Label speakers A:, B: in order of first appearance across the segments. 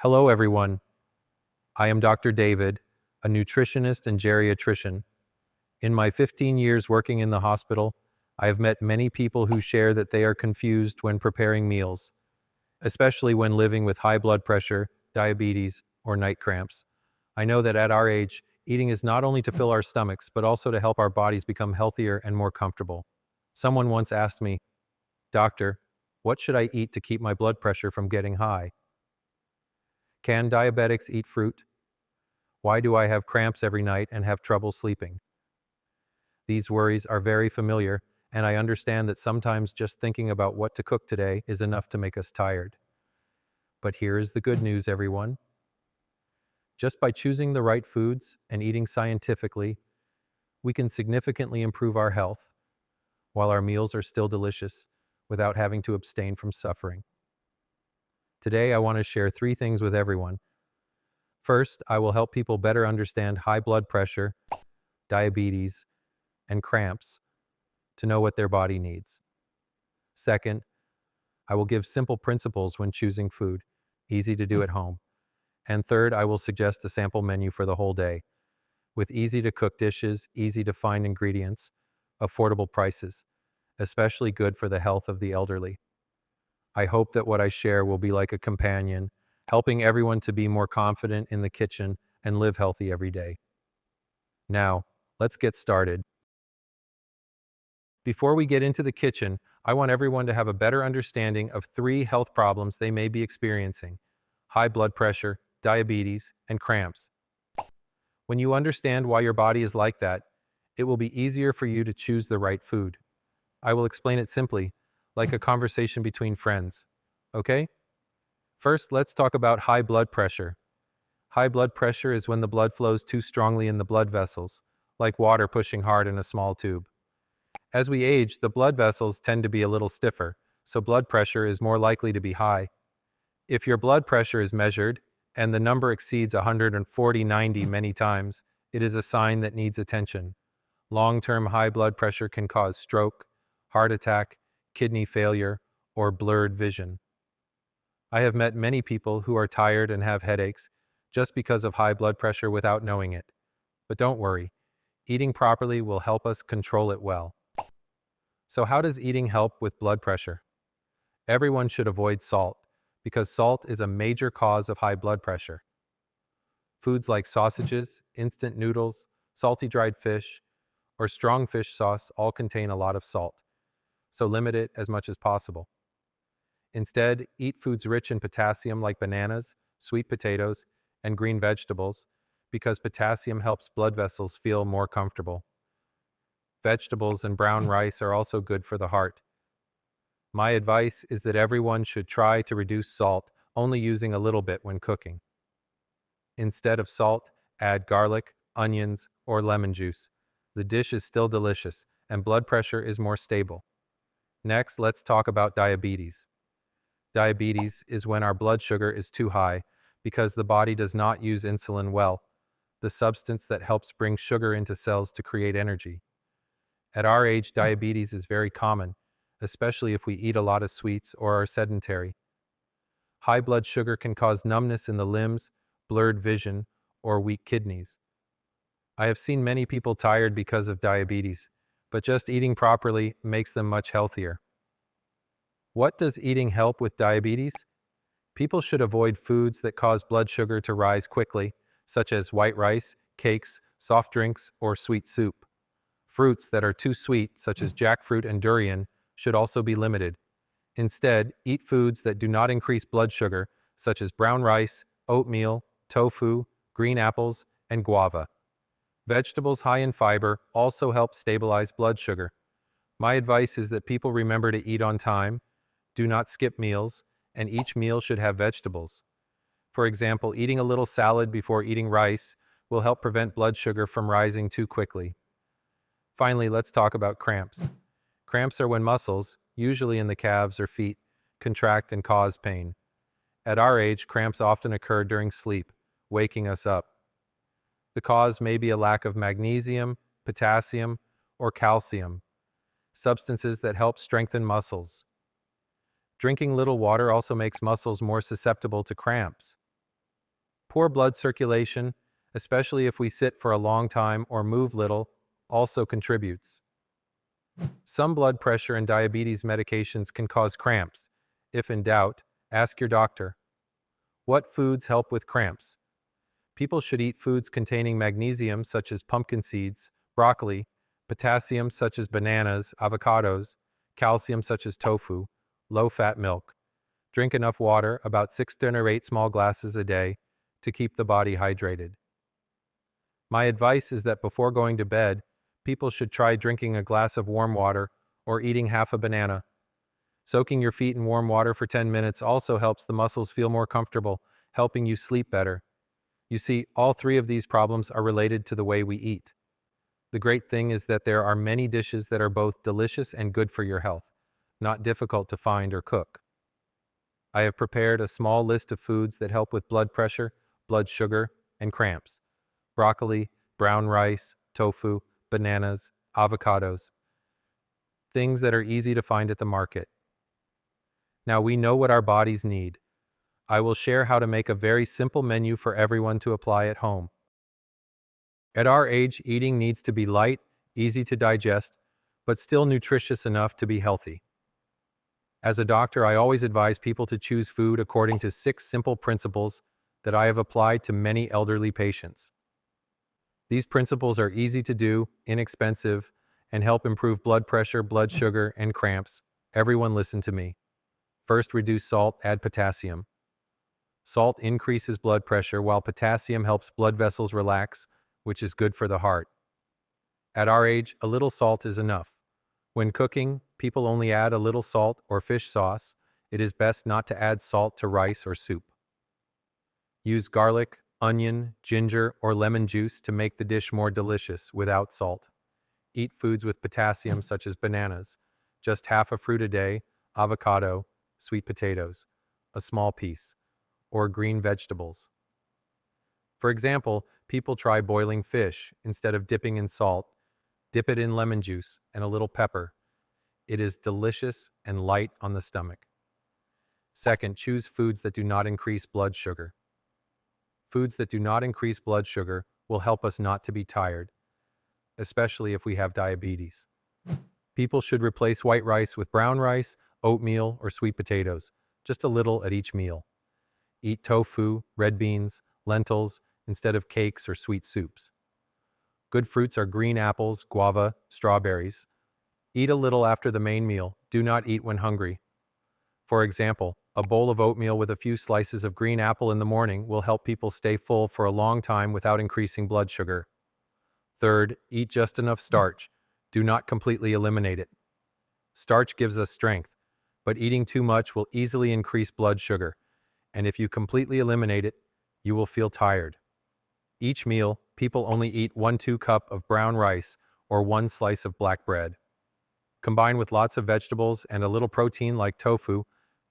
A: Hello, everyone. I am Dr. David, a nutritionist and geriatrician. In my 15 years working in the hospital, I have met many people who share that they are confused when preparing meals, especially when living with high blood pressure, diabetes, or night cramps. I know that at our age, eating is not only to fill our stomachs, but also to help our bodies become healthier and more comfortable. Someone once asked me, "Doctor, what should I eat to keep my blood pressure from getting high? Can diabetics eat fruit? Why do I have cramps every night and have trouble sleeping?" These worries are very familiar, and I understand that sometimes just thinking about what to cook today is enough to make us tired. But here is the good news, everyone. Just by choosing the right foods and eating scientifically, we can significantly improve our health while our meals are still delicious without having to abstain from suffering. Today, I want to share 3 things with everyone. First, I will help people better understand high blood pressure, diabetes, and cramps to know what their body needs. Second, I will give simple principles when choosing food, easy to do at home. And third, I will suggest a sample menu for the whole day, with easy to cook dishes, easy to find ingredients, affordable prices, especially good for the health of the elderly. I hope that what I share will be like a companion, helping everyone to be more confident in the kitchen and live healthy every day. Now, let's get started. Before we get into the kitchen, I want everyone to have a better understanding of 3 health problems they may be experiencing: high blood pressure, diabetes, and cramps. When you understand why your body is like that, it will be easier for you to choose the right food. I will explain it simply, like a conversation between friends. Okay? First, let's talk about high blood pressure. High blood pressure is when the blood flows too strongly in the blood vessels, like water pushing hard in a small tube. As we age, the blood vessels tend to be a little stiffer, so blood pressure is more likely to be high. If your blood pressure is measured, and the number exceeds 140/90 many times, it is a sign that needs attention. Long-term high blood pressure can cause stroke, heart attack, kidney failure, or blurred vision. I have met many people who are tired and have headaches just because of high blood pressure without knowing it. But don't worry, eating properly will help us control it well. So how does eating help with blood pressure? Everyone should avoid salt, because salt is a major cause of high blood pressure. Foods like sausages, instant noodles, salty dried fish, or strong fish sauce all contain a lot of salt, so limit it as much as possible. Instead, eat foods rich in potassium like bananas, sweet potatoes, and green vegetables, because potassium helps blood vessels feel more comfortable. Vegetables and brown rice are also good for the heart. My advice is that everyone should try to reduce salt, only using a little bit when cooking. Instead of salt, add garlic, onions, or lemon juice. The dish is still delicious, and blood pressure is more stable. Next, let's talk about diabetes. Diabetes is when our blood sugar is too high because the body does not use insulin well, the substance that helps bring sugar into cells to create energy. At our age, diabetes is very common, especially if we eat a lot of sweets or are sedentary. High blood sugar can cause numbness in the limbs, blurred vision, or weak kidneys. I have seen many people tired because of diabetes, but just eating properly makes them much healthier. What does eating help with diabetes? People should avoid foods that cause blood sugar to rise quickly, such as white rice, cakes, soft drinks, or sweet soup. Fruits that are too sweet, such as jackfruit and durian, should also be limited. Instead, eat foods that do not increase blood sugar, such as brown rice, oatmeal, tofu, green apples, and guava. Vegetables high in fiber also help stabilize blood sugar. My advice is that people remember to eat on time, do not skip meals, and each meal should have vegetables. For example, eating a little salad before eating rice will help prevent blood sugar from rising too quickly. Finally, let's talk about cramps. Cramps are when muscles, usually in the calves or feet, contract and cause pain. At our age, cramps often occur during sleep, waking us up. The cause may be a lack of magnesium, potassium, or calcium, substances that help strengthen muscles. Drinking little water also makes muscles more susceptible to cramps. Poor blood circulation, especially if we sit for a long time or move little, also contributes. Some blood pressure and diabetes medications can cause cramps. If in doubt, ask your doctor. What foods help with cramps? People should eat foods containing magnesium such as pumpkin seeds, broccoli, potassium such as bananas, avocados, calcium such as tofu, low-fat milk. Drink enough water, about 6 to 8 small glasses a day, to keep the body hydrated. My advice is that before going to bed, people should try drinking a glass of warm water or eating half a banana. Soaking your feet in warm water for 10 minutes also helps the muscles feel more comfortable, helping you sleep better. You see, all three of these problems are related to the way we eat. The great thing is that there are many dishes that are both delicious and good for your health, not difficult to find or cook. I have prepared a small list of foods that help with blood pressure, blood sugar, and cramps. Broccoli, brown rice, tofu, bananas, avocados. Things that are easy to find at the market. Now we know what our bodies need. I will share how to make a very simple menu for everyone to apply at home. At our age, eating needs to be light, easy to digest, but still nutritious enough to be healthy. As a doctor, I always advise people to choose food according to 6 simple principles that I have applied to many elderly patients. These principles are easy to do, inexpensive, and help improve blood pressure, blood sugar, and cramps. Everyone listen to me. First, reduce salt, add potassium. Salt increases blood pressure, while potassium helps blood vessels relax, which is good for the heart. At our age, a little salt is enough. When cooking, people only add a little salt or fish sauce. It is best not to add salt to rice or soup. Use garlic, onion, ginger, or lemon juice to make the dish more delicious without salt. Eat foods with potassium such as bananas, just half a fruit a day, avocado, sweet potatoes, a small piece, or green vegetables. For example, people try boiling fish. Instead of dipping in salt, dip it in lemon juice and a little pepper. It is delicious and light on the stomach. Second, choose foods that do not increase blood sugar. Foods that do not increase blood sugar will help us not to be tired, especially if we have diabetes. People should replace white rice with brown rice, oatmeal, or sweet potatoes, just a little at each meal. Eat tofu, red beans, lentils, instead of cakes or sweet soups. Good fruits are green apples, guava, strawberries. Eat a little after the main meal. Do not eat when hungry. For example, a bowl of oatmeal with a few slices of green apple in the morning will help people stay full for a long time without increasing blood sugar. Third, eat just enough starch. Do not completely eliminate it. Starch gives us strength, but eating too much will easily increase blood sugar, and if you completely eliminate it, you will feel tired. Each meal, people only eat 1–2 cups of brown rice or 1 slice of black bread. Combine with lots of vegetables and a little protein like tofu,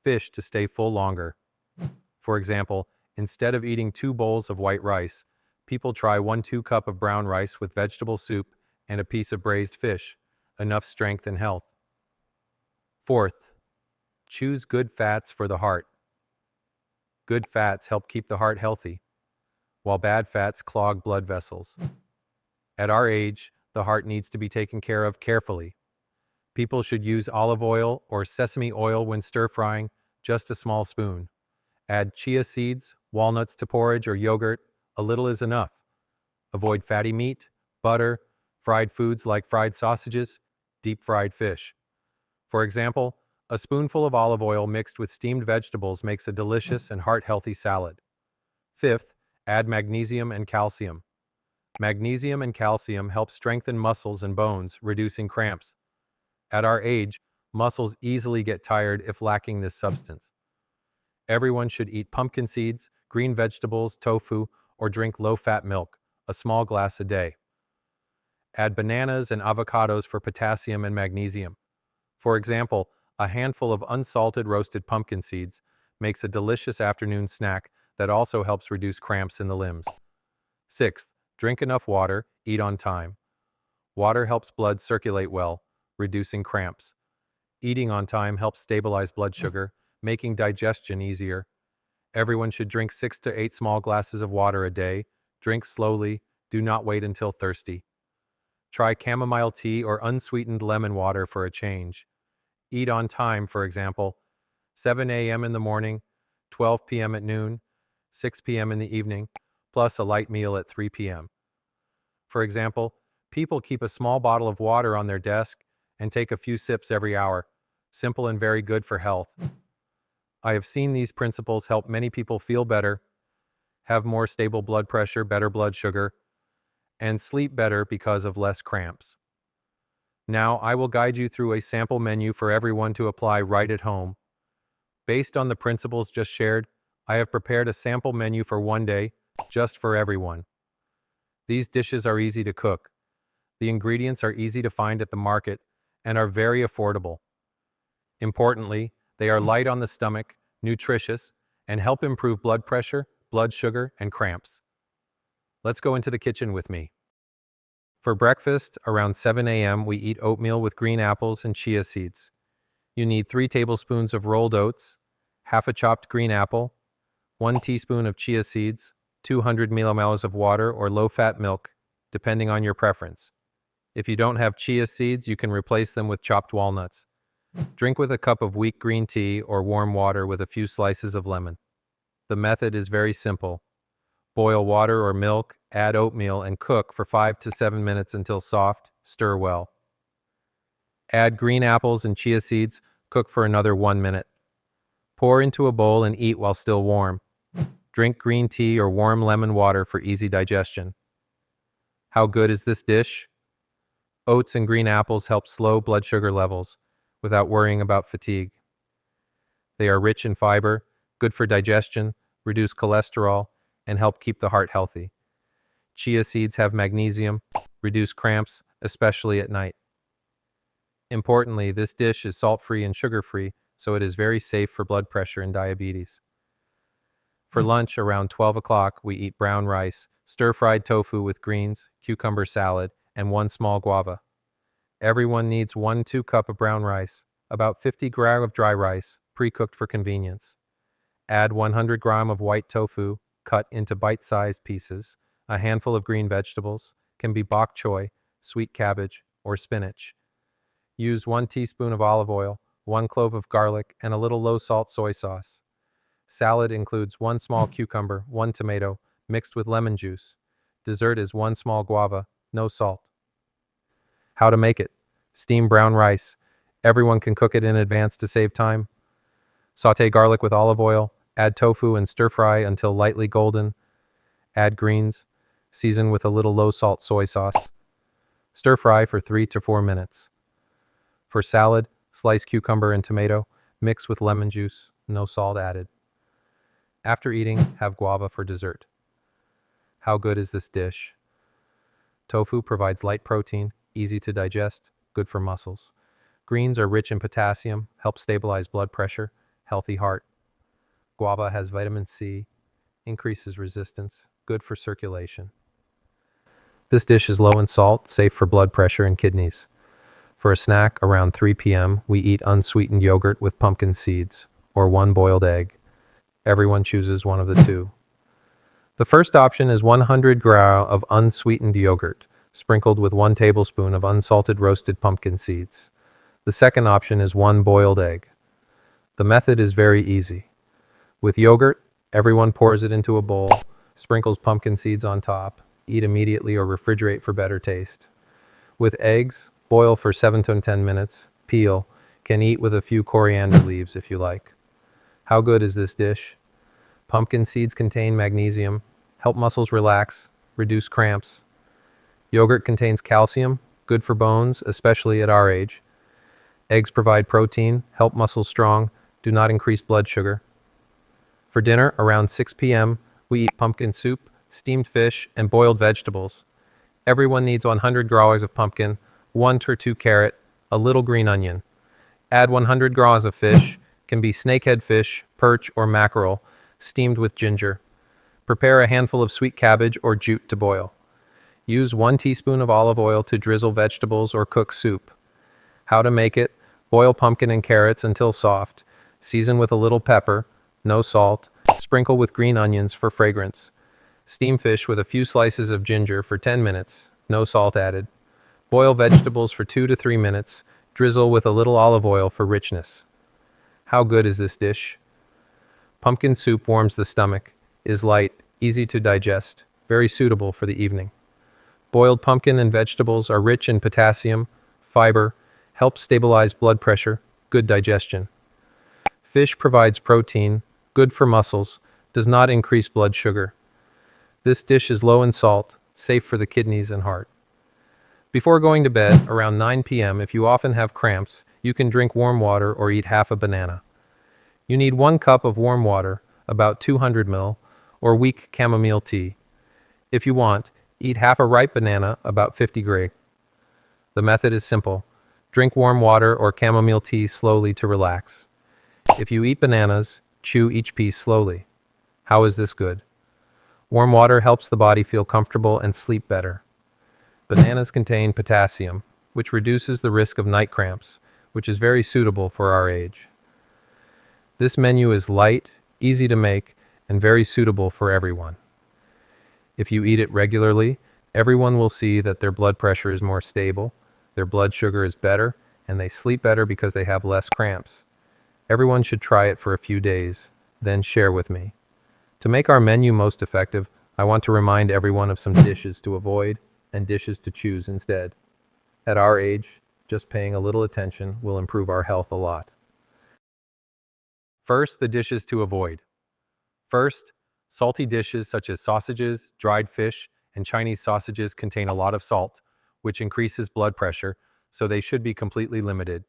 A: fish to stay full longer. For example, instead of eating 2 bowls of white rice, people try 1–2 cups of brown rice with vegetable soup and a piece of braised fish, enough strength and health. Fourth, choose good fats for the heart. Good fats help keep the heart healthy, while bad fats clog blood vessels. At our age, the heart needs to be taken care of carefully. People should use olive oil or sesame oil when stir-frying, just a small spoon. Add chia seeds, walnuts to porridge or yogurt. A little is enough. Avoid fatty meat, butter, fried foods like fried sausages, deep-fried fish. For example, a spoonful of olive oil mixed with steamed vegetables makes a delicious and heart-healthy salad. Fifth, add magnesium and calcium. Magnesium and calcium help strengthen muscles and bones, reducing cramps. At our age, muscles easily get tired if lacking this substance. Everyone should eat pumpkin seeds, green vegetables, tofu, or drink low-fat milk, a small glass a day. Add bananas and avocados for potassium and magnesium. For example, a handful of unsalted roasted pumpkin seeds makes a delicious afternoon snack that also helps reduce cramps in the limbs. Sixth, drink enough water, eat on time. Water helps blood circulate well, reducing cramps. Eating on time helps stabilize blood sugar, making digestion easier. Everyone should drink 6 to 8 small glasses of water a day. Drink slowly. Do not wait until thirsty. Try chamomile tea or unsweetened lemon water for a change. Eat on time, for example, 7 a.m. in the morning, 12 p.m. at noon, 6 p.m. in the evening, plus a light meal at 3 p.m. For example, people keep a small bottle of water on their desk and take a few sips every hour. Simple and very good for health. I have seen these principles help many people feel better, have more stable blood pressure, better blood sugar, and sleep better because of less cramps. Now, I will guide you through a sample menu for everyone to apply right at home. Based on the principles just shared, I have prepared a sample menu for one day, just for everyone. These dishes are easy to cook. The ingredients are easy to find at the market and are very affordable. Importantly, they are light on the stomach, nutritious, and help improve blood pressure, blood sugar, and cramps. Let's go into the kitchen with me. For breakfast, around 7 a.m., we eat oatmeal with green apples and chia seeds. You need 3 tablespoons of rolled oats, half a chopped green apple, 1 teaspoon of chia seeds, 200 milliliters of water or low-fat milk, depending on your preference. If you don't have chia seeds, you can replace them with chopped walnuts. Drink with a cup of weak green tea or warm water with a few slices of lemon. The method is very simple. Boil water or milk, add oatmeal, and cook for 5 to 7 minutes until soft. Stir well. Add green apples and chia seeds, cook for another 1 minute. Pour into a bowl and eat while still warm. Drink green tea or warm lemon water for easy digestion. How good is this dish? Oats and green apples help slow blood sugar levels without worrying about fatigue. They are rich in fiber, good for digestion, reduce cholesterol, and help keep the heart healthy. Chia seeds have magnesium, reduce cramps, especially at night. Importantly, this dish is salt-free and sugar-free, so it is very safe for blood pressure and diabetes. For lunch, around 12 o'clock, we eat brown rice, stir-fried tofu with greens, cucumber salad, and 1 small guava. Everyone needs 1-2 cup of brown rice, about 50 gram of dry rice, pre-cooked for convenience. Add 100 gram of white tofu, cut into bite-sized pieces, a handful of green vegetables, can be bok choy, sweet cabbage, or spinach. Use 1 teaspoon of olive oil, 1 clove of garlic, and a little low-salt soy sauce. Salad includes 1 small cucumber, 1 tomato, mixed with lemon juice. Dessert is 1 small guava, no salt. How to make it. Steam brown rice. Everyone can cook it in advance to save time. Sauté garlic with olive oil. Add tofu and stir-fry until lightly golden. Add greens. Season with a little low-salt soy sauce. Stir-fry for 3 to 4 minutes. For salad, slice cucumber and tomato. Mix with lemon juice. No salt added. After eating, have guava for dessert. How good is this dish? Tofu provides light protein, easy to digest, good for muscles. Greens are rich in potassium, help stabilize blood pressure, healthy heart. Guava has vitamin C, increases resistance, good for circulation. This dish is low in salt, safe for blood pressure and kidneys. For a snack, around 3 p.m., we eat unsweetened yogurt with pumpkin seeds, or 1 boiled egg. Everyone chooses one of the two. The first option is 100 grams of unsweetened yogurt, sprinkled with 1 tablespoon of unsalted roasted pumpkin seeds. The second option is 1 boiled egg. The method is very easy. With yogurt, everyone pours it into a bowl, sprinkles pumpkin seeds on top, eat immediately or refrigerate for better taste. With eggs, boil for 7 to 10 minutes, peel, can eat with a few coriander leaves if you like. How good is this dish? Pumpkin seeds contain magnesium, help muscles relax, reduce cramps. Yogurt contains calcium, good for bones, especially at our age. Eggs provide protein, help muscles strong, do not increase blood sugar. For dinner, around 6 p.m., we eat pumpkin soup, steamed fish, and boiled vegetables. Everyone needs 100 grams of pumpkin, 1 to 2 carrot, a little green onion. Add 100 grams of fish, can be snakehead fish, perch, or mackerel, steamed with ginger. Prepare a handful of sweet cabbage or jute to boil. Use 1 teaspoon of olive oil to drizzle vegetables or cook soup. How to make it? Boil pumpkin and carrots until soft. Season with a little pepper, no salt. Sprinkle with green onions for fragrance. Steam fish with a few slices of ginger for 10 minutes, no salt added. Boil vegetables for 2 to 3 minutes. Drizzle with a little olive oil for richness. How good is this dish? Pumpkin soup warms the stomach, is light, easy to digest, very suitable for the evening. Boiled pumpkin and vegetables are rich in potassium, fiber, help stabilize blood pressure, good digestion. Fish provides protein, good for muscles, does not increase blood sugar. This dish is low in salt, safe for the kidneys and heart. Before going to bed, around 9 p.m., if you often have cramps, you can drink warm water or eat half a banana. You need 1 cup of warm water, about 200 ml, or weak chamomile tea. If you want, eat half a ripe banana, about 50 gray. The method is simple. Drink warm water or chamomile tea slowly to relax. If you eat bananas, chew each piece slowly. How is this good? Warm water helps the body feel comfortable and sleep better. Bananas contain potassium, which reduces the risk of night cramps, which is very suitable for our age. This menu is light, easy to make, and very suitable for everyone. If you eat it regularly, everyone will see that their blood pressure is more stable, their blood sugar is better, and they sleep better because they have less cramps. Everyone should try it for a few days, then share with me. To make our menu most effective, I want to remind everyone of some dishes to avoid and dishes to choose instead. At our age, just paying a little attention will improve our health a lot. First, the dishes to avoid. First, salty dishes such as sausages, dried fish, and Chinese sausages contain a lot of salt, which increases blood pressure, so they should be completely limited.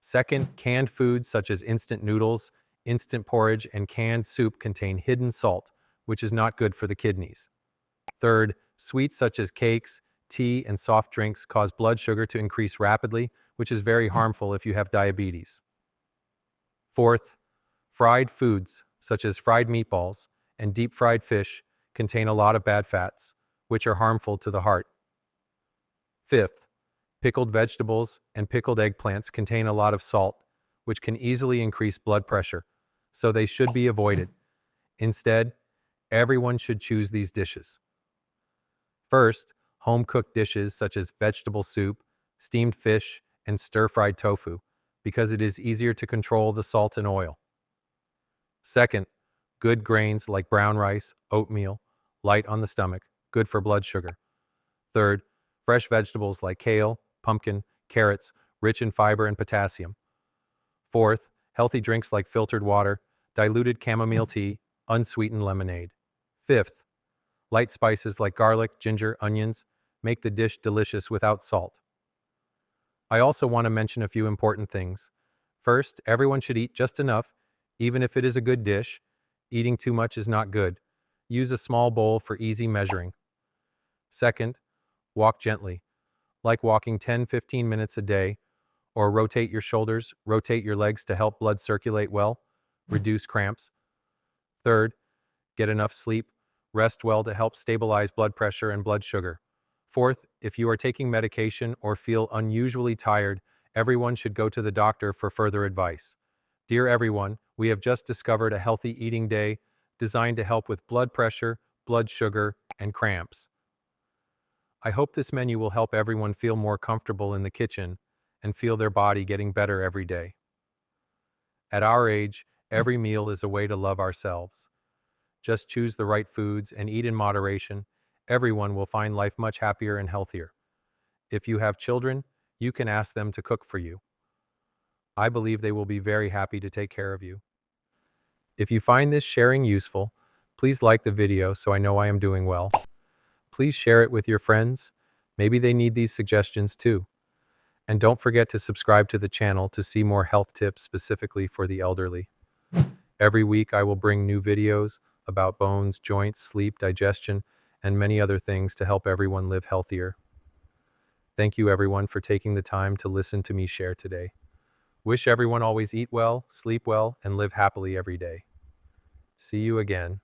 A: Second, canned foods such as instant noodles, instant porridge, and canned soup contain hidden salt, which is not good for the kidneys. Third, sweets such as cakes, tea, and soft drinks cause blood sugar to increase rapidly, which is very harmful if you have diabetes. Fourth, fried foods such as fried meatballs and deep-fried fish contain a lot of bad fats, which are harmful to the heart. Fifth, pickled vegetables and pickled eggplants contain a lot of salt, which can easily increase blood pressure, so they should be avoided. Instead, everyone should choose these dishes. First, home-cooked dishes such as vegetable soup, steamed fish, and stir-fried tofu, because it is easier to control the salt and oil. Second, good grains like brown rice, oatmeal, light on the stomach, good for blood sugar. Third, fresh vegetables like kale, pumpkin, carrots, rich in fiber and potassium. Fourth, healthy drinks like filtered water, diluted chamomile tea, unsweetened lemonade. Fifth, light spices like garlic, ginger, onions make the dish delicious without salt. I also want to mention a few important things. First, everyone should eat just enough, even if it is a good dish. Eating too much is not good. Use a small bowl for easy measuring. Second, walk gently, like walking 10-15 minutes a day, or rotate your shoulders, rotate your legs to help blood circulate well, reduce cramps. Third, get enough sleep, rest well to help stabilize blood pressure and blood sugar. Fourth, if you are taking medication or feel unusually tired, everyone should go to the doctor for further advice. Dear everyone, we have just discovered a healthy eating day designed to help with blood pressure, blood sugar, and cramps. I hope this menu will help everyone feel more comfortable in the kitchen and feel their body getting better every day. At our age, every meal is a way to love ourselves. Just choose the right foods and eat in moderation. Everyone will find life much happier and healthier. If you have children, you can ask them to cook for you. I believe they will be very happy to take care of you. If you find this sharing useful, please like the video so I know I am doing well. Please share it with your friends. Maybe they need these suggestions too. And don't forget to subscribe to the channel to see more health tips specifically for the elderly. Every week I will bring new videos about bones, joints, sleep, digestion, and many other things to help everyone live healthier. Thank you everyone for taking the time to listen to me share today. Wish everyone always eat well, sleep well, and live happily every day. See you again.